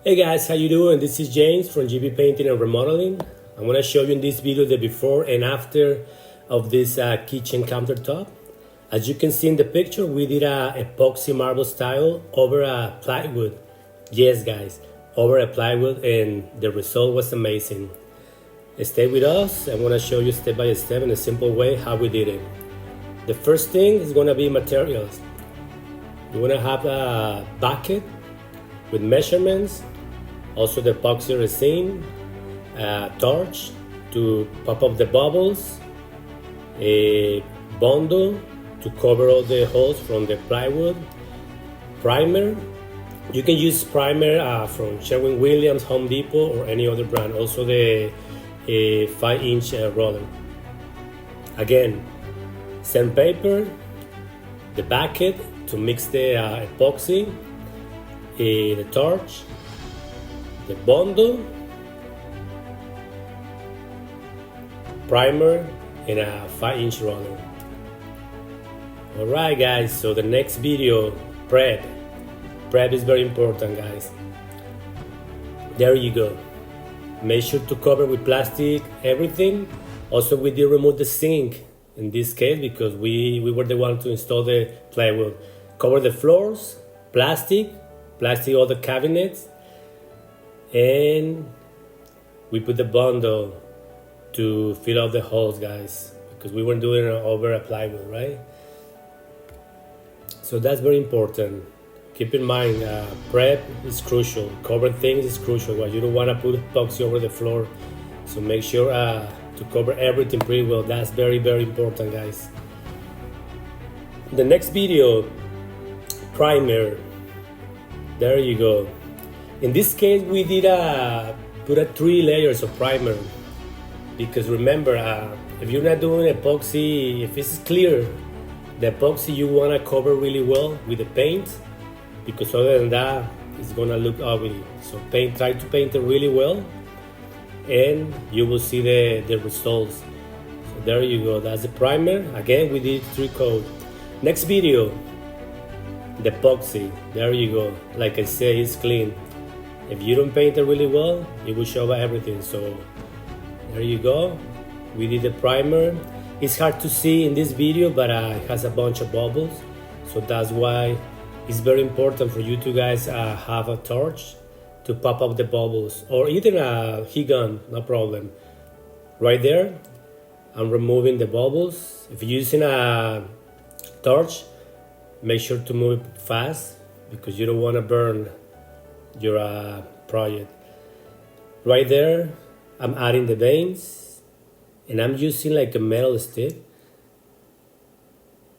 Hey guys, how you doing? This is James from GB Painting and Remodeling. I'm going to show you in this video the before and after of this kitchen countertop. As you can see in the picture, we did a epoxy marble style over a plywood. Yes guys, over a plywood, and the result was amazing. Stay with us. I'm going to show you step by step in a simple way how we did it. The first thing is going to be materials. You want to have a bucket with measurements, also the epoxy resin, a torch to pop up the bubbles, a bundle to cover all the holes from the plywood, primer. You can use primer from Sherwin-Williams, Home Depot, or any other brand. Also the 5-inch roller. Again, sandpaper, the bucket to mix the epoxy, the torch, the bundle, primer, and a 5-inch roller. Alright guys, so the next video, prep is very important guys. There you go. Make sure to cover with plastic everything. Also we did remove the sink in this case because we were the one to install the plywood. Cover the floors, plastic all the cabinets, and we put the bundle to fill out the holes guys, because we were doing it over a plywood, right? So that's very important. Keep in mind, prep is crucial. Cover things is crucial. Well, you don't want to put epoxy over the floor, so make sure to cover everything pretty well. That's very important guys. The next video, primer. There you go. In this case, we did put 3 layers of primer, because remember, if you're not doing epoxy, if it's clear, the epoxy you want to cover really well with the paint, because other than that, it's gonna look ugly. So try to paint it really well, and you will see the results. So there you go. That's the primer. Again, we did 3 coats. Next video, the epoxy. There you go. Like I say, it's clean. If you don't paint it really well, it will show everything. So there you go. We did the primer. It's hard to see in this video, but it has a bunch of bubbles, so that's why it's very important for you to guys have a torch to pop up the bubbles, or even a heat gun, no problem. Right there, I'm removing the bubbles. If you're using a torch, make sure to move it fast, because you don't want to burn your project. Right there, I'm adding the veins, and I'm using like a metal stick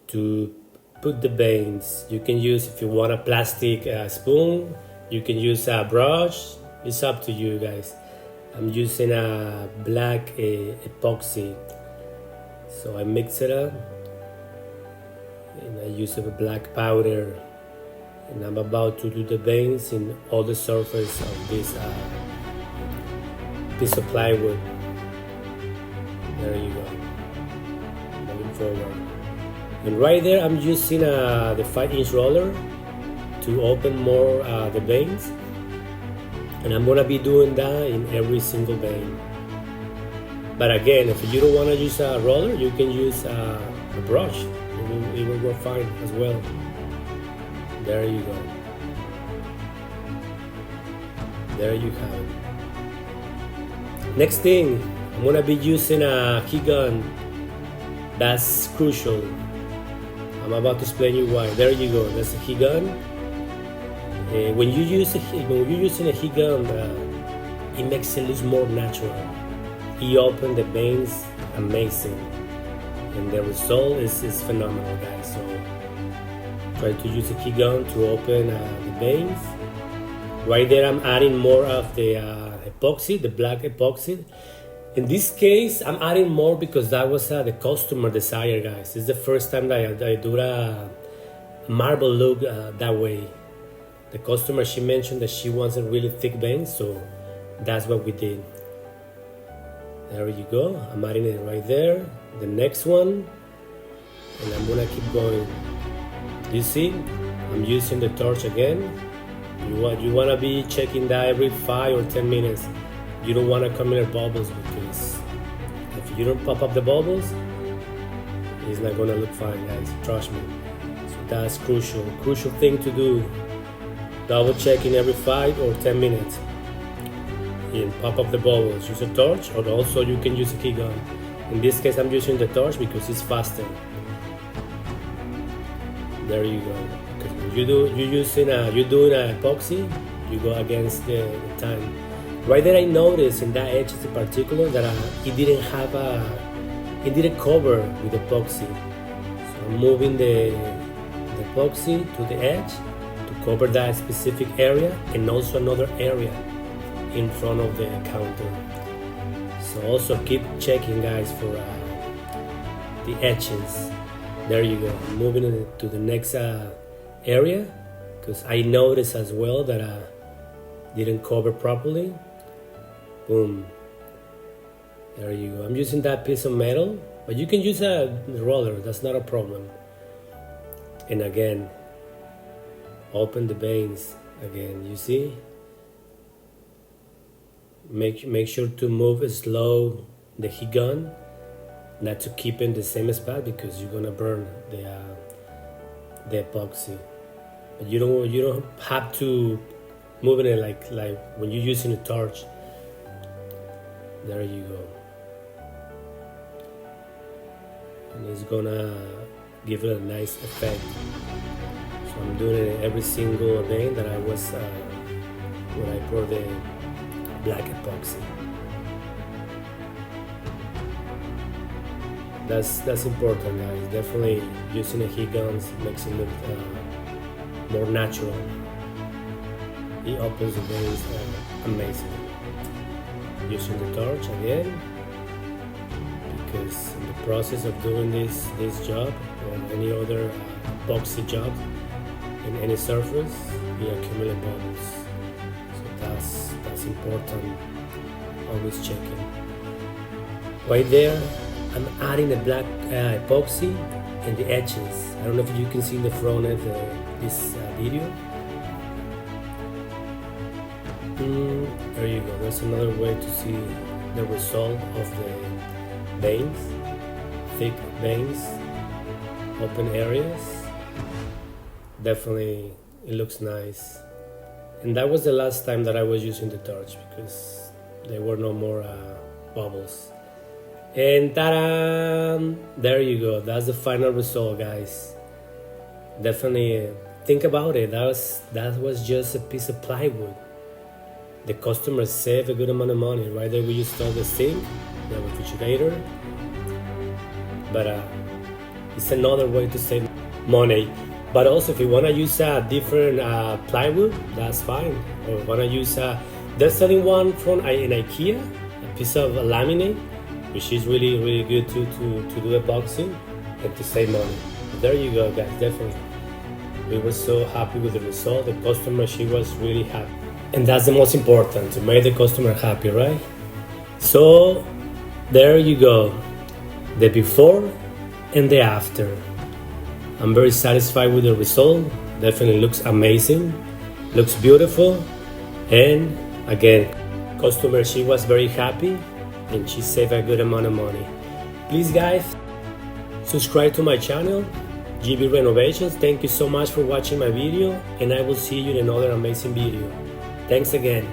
to put the veins. You can use, if you want, a plastic spoon. You can use a brush. It's up to you guys. I'm using a black epoxy, so I mix it up, and I use a black powder, and I'm about to do the veins in all the surface of this piece of plywood. There you go. Moving forward, and right there I'm using the 5-inch roller to open more the veins, and I'm gonna be doing that in every single vein. But again, if you don't want to use a roller, you can use a brush. It will work fine as well. There you go. There you have it. Next thing, I'm gonna be using a heat gun. That's crucial. I'm about to explain you why. There you go. That's a heat gun. When you're using a heat gun, it makes it look more natural. It opens the veins amazing, and the result is phenomenal, guys. So try to use a heat gun to open the veins. Right there, I'm adding more of the epoxy, the black epoxy. In this case, I'm adding more because that was the customer desire, guys. It's the first time that I do a marble look that way. The customer, she mentioned that she wants a really thick vein, so that's what we did. There you go. I'm adding it right there. The next one, and I'm gonna keep going. You see, I'm using the torch again You want to be checking that every 5 or 10 minutes. You don't want to come in bubbles, because if you don't pop up the bubbles, it's not gonna look fine, guys. Trust me. So that's crucial thing to do. Double checking every 5 or 10 minutes. And pop up the bubbles. Use a torch, or also you can use a key gun. In this case, I'm using the torch because it's faster. There you go. Because when you're doing a epoxy, you go against the time. Right there, I noticed in that edge in particular that it didn't cover with epoxy. So I'm moving the epoxy to the edge to cover that specific area, and also another area in front of the counter. So also keep checking, guys, for the edges. There you go. I'm moving it to the next area, because I noticed as well that didn't cover properly. Boom. There you go. I'm using that piece of metal, but you can use a roller. That's not a problem. And again, open the veins again. You see? Make sure to move slow the heat gun, not to keep in the same spot, because you're gonna burn the epoxy. But you don't have to move it like when you're using a torch. There you go. And it's gonna give it a nice effect. So I'm doing it in every single vein that I was when I pour the black epoxy. That's important, guys. Definitely using the heat guns makes it look more natural. It opens the veins amazing. Using the torch again, because in the process of doing this job or any other epoxy job in any surface, we accumulate bubbles. So that's important. Always checking. Right there, I'm adding the black epoxy in the edges. I don't know if you can see in the front of this video. There you go. That's another way to see the result of the veins, thick veins, open areas. Definitely, it looks nice. And that was the last time that I was using the torch, because there were no more bubbles. And ta-da! There you go. That's the final result, guys. Definitely think about it. That was just a piece of plywood. The customers save a good amount of money. Right there, we install the sink, the refrigerator. But it's another way to save money. But also, if you want to use a different plywood, that's fine. Or want to use they're selling one from in IKEA, a piece of laminate, which is really good to do epoxy and to save money. There you go, guys. Definitely, we were so happy with the result. The customer, she was really happy. And that's the most important, to make the customer happy, right? So there you go, the before and the after. I'm very satisfied with the result. Definitely looks amazing, looks beautiful. And again, customer, she was very happy and she saved a good amount of money. Please, guys, subscribe to my channel, GB Renovations. Thank you so much for watching my video, and I will see you in another amazing video. Thanks again.